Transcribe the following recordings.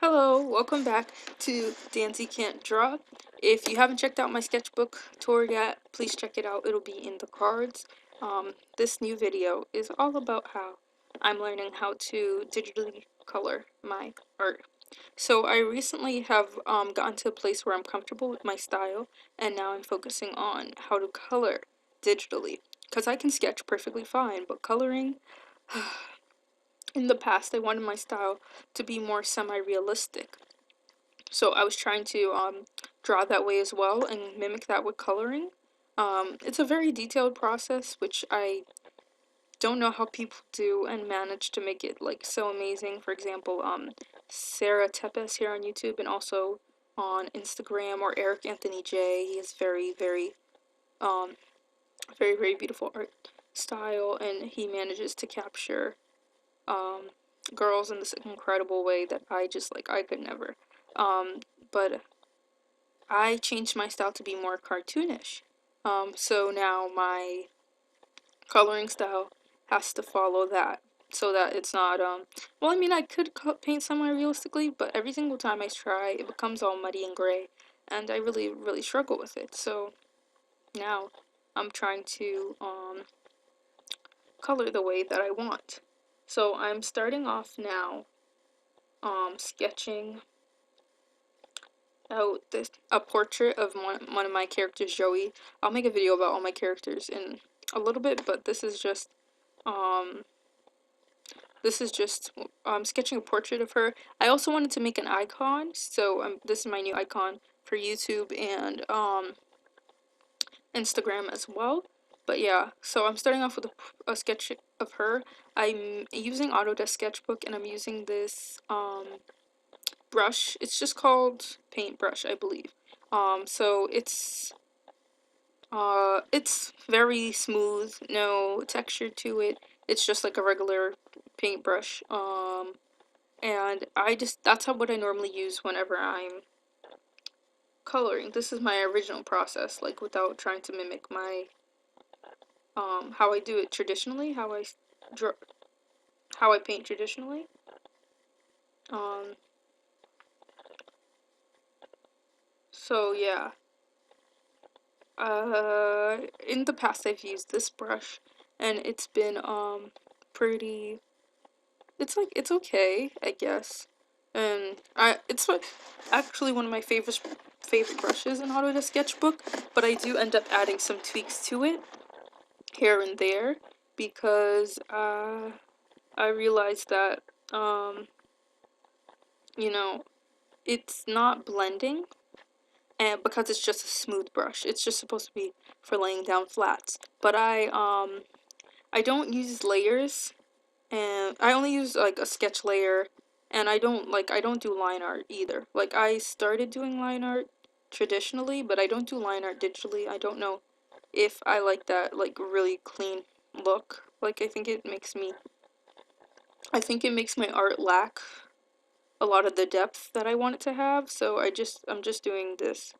Hello, welcome back to Danze Can't Draw. If you haven't checked out my sketchbook tour yet, please check it out. It'll be in the cards. This new video is all about how I'm learning how to digitally color my art. So I recently have gotten to a place where I'm comfortable with my style, and now I'm focusing on how to color digitally. Because I can sketch perfectly fine, but coloring, in the past I wanted my style to be more semi-realistic. So I was trying to draw that way as well and mimic that with coloring. It's a very detailed process, which I don't know how people do and manage to make it like so amazing. For example, Sara Tepes here on YouTube and also on Instagram, or Ericanthonyj. He has um, very beautiful art style, and he manages to capture um, girls in this incredible way that I could never. But I changed my style to be more cartoonish. So now my coloring style has to follow that, so that it's not, well, I mean, I could paint semi-realistically, but every single time I try, it becomes all muddy and gray, and I really struggle with it. So now I'm trying to, color the way that I want. So I'm starting off now, sketching out a portrait of one of my characters, Joey. I'll make a video about all my characters in a little bit, but this is just um sketching a portrait of her. I also wanted to make an icon, so this is my new icon for YouTube and Instagram as well. But yeah, so I'm starting off with a sketch of her. I'm using Autodesk Sketchbook, and I'm using this brush. It's just called paintbrush, I believe. So it's very smooth, no texture to it. It's just like a regular paintbrush. And that's what I normally use whenever I'm coloring. This is my original process, like without trying to mimic my how I do it traditionally, draw, how I paint traditionally. So yeah. In the past I've used this brush, and it's been pretty, it's okay, I guess. And it's actually one of my favorite brushes in Autodesk Sketchbook, but I do end up adding some tweaks to it here and there, because I realized that you know, it's not blending, and because it's just a smooth brush. It's just supposed to be for laying down flats. But I don't use layers, and I only use like a sketch layer, and I don't do line art either. Like, I started doing line art traditionally, but I don't do line art digitally. I don't know if I like that like really clean look. Like, I think it makes my art lack a lot of the depth that I want it to have. So I'm just doing this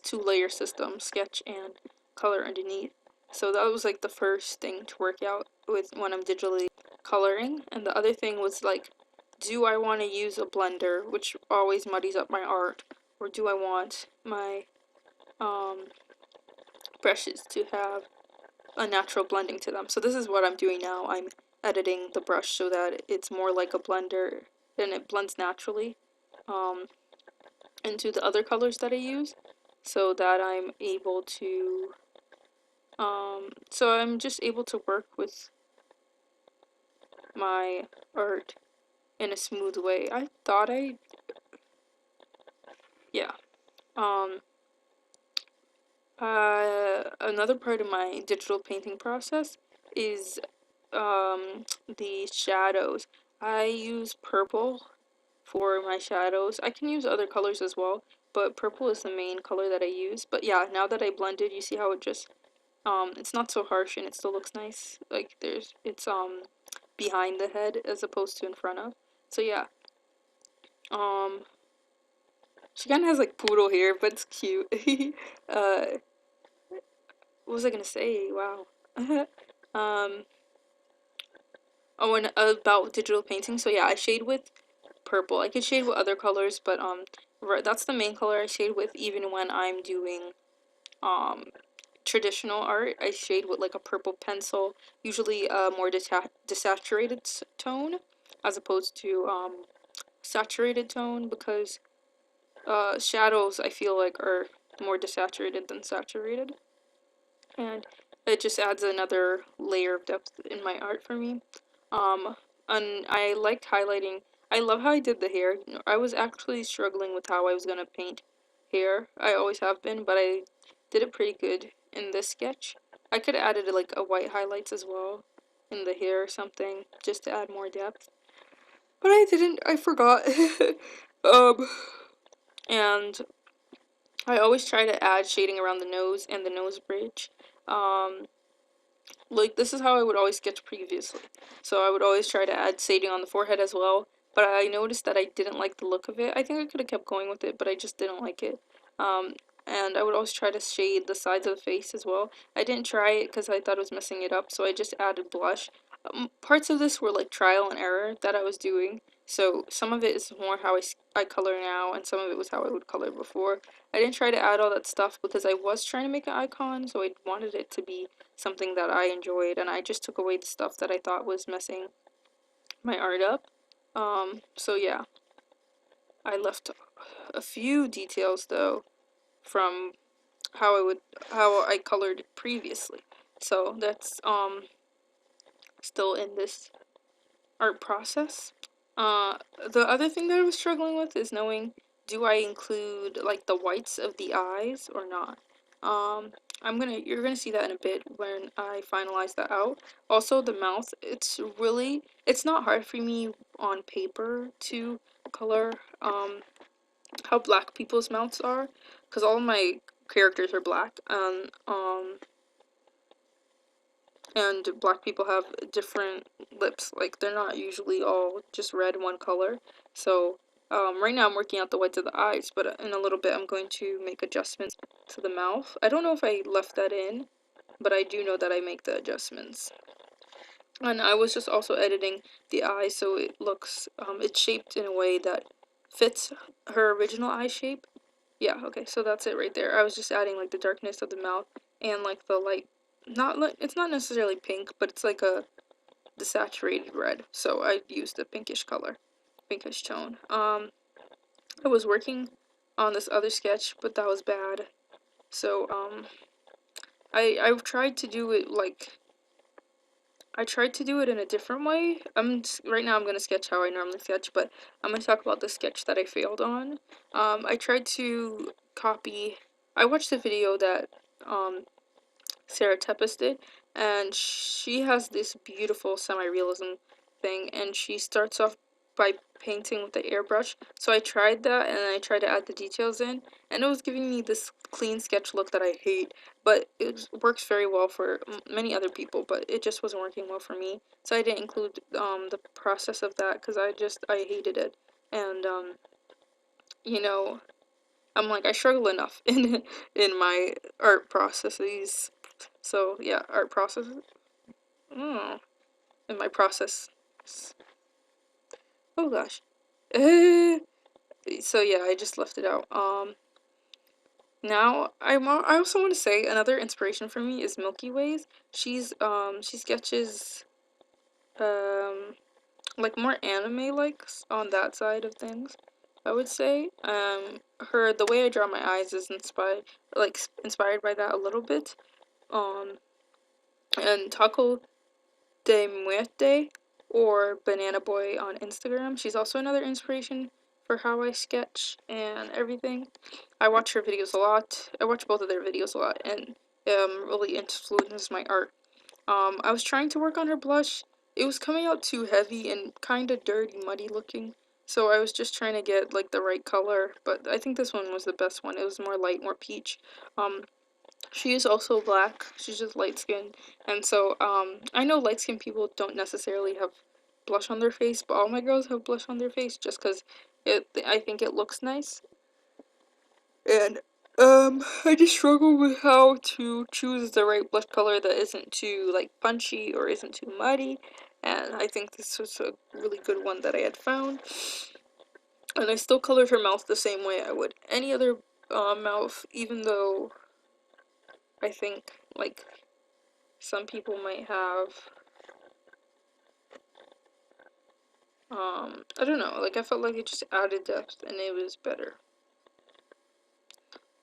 two-layer system, sketch and color underneath. So that was like the first thing to work out with when I'm digitally coloring. And the other thing was like, do I want to use a blender, which always muddies up my art, or do I want my brushes to have a natural blending to them? So this is what I'm doing now. I'm editing the brush so that it's more like a blender, and it blends naturally into the other colors that I use, so that I'm able to so I'm just able to work with my art in a smooth way. Yeah. Another part of my digital painting process is the shadows. I use purple for my shadows. I can use other colors as well, but purple is the main color that I use. But yeah, now that I blended, you see how it just it's not so harsh, and it still looks nice. Like, it's behind the head as opposed to in front of. So yeah. Um she kinda has like poodle hair, but it's cute. uh what was I gonna say? Wow. um Oh, and about digital painting. So yeah, I shade with purple. I could shade with other colors, but that's the main color I shade with. Even when I'm doing traditional art, I shade with like a purple pencil, usually a more desaturated tone, as opposed to saturated tone, because shadows I feel like are more desaturated than saturated, and it just adds another layer of depth in my art for me. And I liked highlighting. I love how I did the hair. I was actually struggling with how I was gonna paint hair. I always have been, but I did it pretty good in this sketch. I could have added like a white highlights as well in the hair or something, just to add more depth. But I didn't. I forgot. um, and I always try to add shading around the nose and the nose bridge. Like, this is how I would always sketch previously. So I would always try to add shading on the forehead as well, but I noticed that I didn't like the look of it. I think I could have kept going with it, but I just didn't like it. And I would always try to shade the sides of the face as well. I didn't try it because I thought it was messing it up, so I just added blush. Parts of this were like trial and error that I was doing, so some of it is more how I color now, and some of it was how I would color before. I didn't try to add all that stuff because I was trying to make an icon, so I wanted it to be something that I enjoyed, and I just took away the stuff that I thought was messing my art up. So yeah, I left a few details though from how I colored previously. So that's still in this art process. The other thing that I was struggling with is knowing, do I include like the whites of the eyes or not? You're gonna see that in a bit when I finalize that out. Also, the mouth, it's not hard for me on paper to color how black people's mouths are, because all of my characters are black, and black people have different lips. Like, they're not usually all just red, one color. So right now I'm working out the whites of the eyes, but in a little bit I'm going to make adjustments to the mouth. I don't know if I left that in, but I do know that I make the adjustments. And I was just also editing the eye so it looks, it's shaped in a way that fits her original eye shape. Yeah, okay, so that's it right there. I was just adding like the darkness of the mouth and like the light, it's not necessarily pink, but it's like a desaturated red. So I used a pinkish color, pinkish tone. I was working on this other sketch, but that was bad. So I've tried to do it like, I tried to do it in a different way. Right now I'm going to sketch how I normally sketch, but I'm going to talk about the sketch that I failed on. I tried to copy, I watched a video that Sara Tepes did, and she has this beautiful semi-realism thing, and she starts off by painting with the airbrush. So I tried that, and I tried to add the details in, and it was giving me this clean sketch look that I hate, but it works very well for many other people, but it just wasn't working well for me. So I didn't include the process of that, because I hated it. And you know, I'm like, I struggle enough in my art processes. So yeah, art processes. In my process. Oh gosh. So yeah, I just left it out. Now I also want to say another inspiration for me is Milky Ways. She sketches like more anime likes on that side of things, I would say. The way I draw my eyes is inspired by that a little bit. And Tacodemuerte, or Banana Boy on Instagram, she's also another inspiration for how I sketch and everything. I watch her videos a lot. I watch both of their videos a lot, and really influences my art. I was trying to work on her blush. It was coming out too heavy and kind of dirty, muddy looking. So I was just trying to get like the right color, but I think this one was the best one. It was more light, more peach. She is also black. She's just light skinned, and so I know light skinned people don't necessarily have blush on their face, but all my girls have blush on their face just because I think it looks nice. And I just struggle with how to choose the right blush color that isn't too like punchy or isn't too muddy. And I think this was a really good one that I had found. And I still colored her mouth the same way I would any other mouth, even though I think, like, some people might have, I don't know, like, I felt like it just added depth and it was better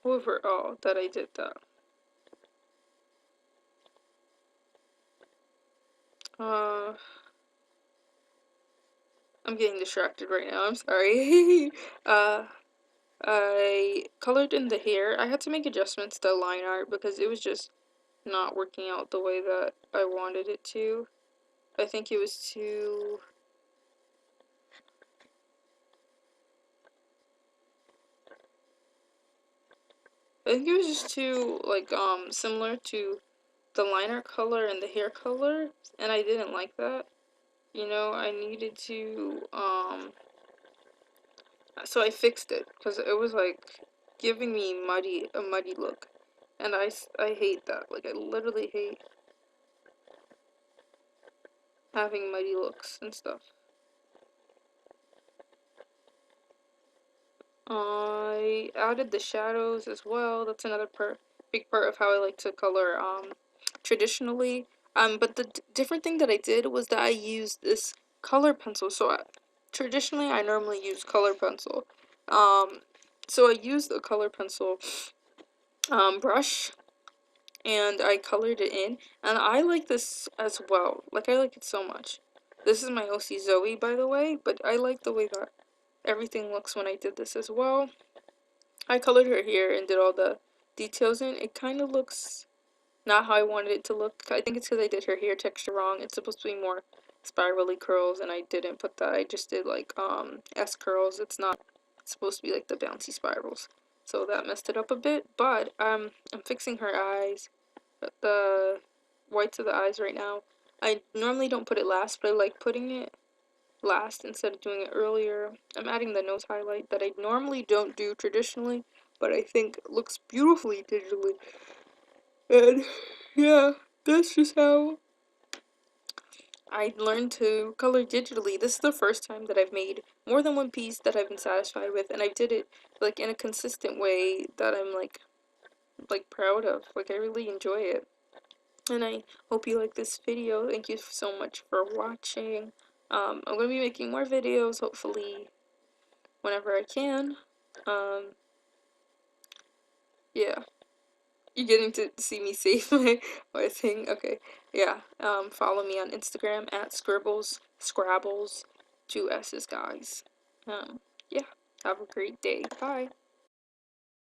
overall that I did that. I'm getting distracted right now, I'm sorry. I colored in the hair. I had to make adjustments to line art because it was just not working out the way that I wanted it to. I think it was too... I think it was just too, like, similar to the line art color and the hair color, and I didn't like that. You know, I needed to, so I fixed it, because it was, like, giving me a muddy look, and I hate that. Like, I literally hate having muddy looks and stuff. I added the shadows as well. That's another big part of how I like to color, traditionally. But the different thing that I did was that I used this color pencil. So traditionally, I normally use color pencil. So I used a color pencil, brush, and I colored it in. And I like this as well. Like, I like it so much. This is my OC Zoe, by the way, but I like the way that everything looks when I did this as well. I colored her hair and did all the details in. It kind of looks not how I wanted it to look. I think it's because I did her hair texture wrong. It's supposed to be more spirally curls, and I didn't put that. I just did, like, S curls. It's not supposed to be like the bouncy spirals. So that messed it up a bit, but I'm fixing her eyes, the whites of the eyes right now. I normally don't put it last, but I like putting it last instead of doing it earlier. I'm adding the nose highlight that I normally don't do traditionally, but I think looks beautifully digitally. And yeah, that's just how I learned to color digitally. This is the first time that I've made more than one piece that I've been satisfied with, and I did it, like, in a consistent way that I'm like proud of. Like, I really enjoy it. And I hope you like this video. Thank you so much for watching. I'm going to be making more videos, hopefully, whenever I can. Yeah. You're getting to see me save my thing? Okay. Yeah. Follow me on Instagram at Scrabbles, 2 S's, guys. Yeah. Have a great day. Bye.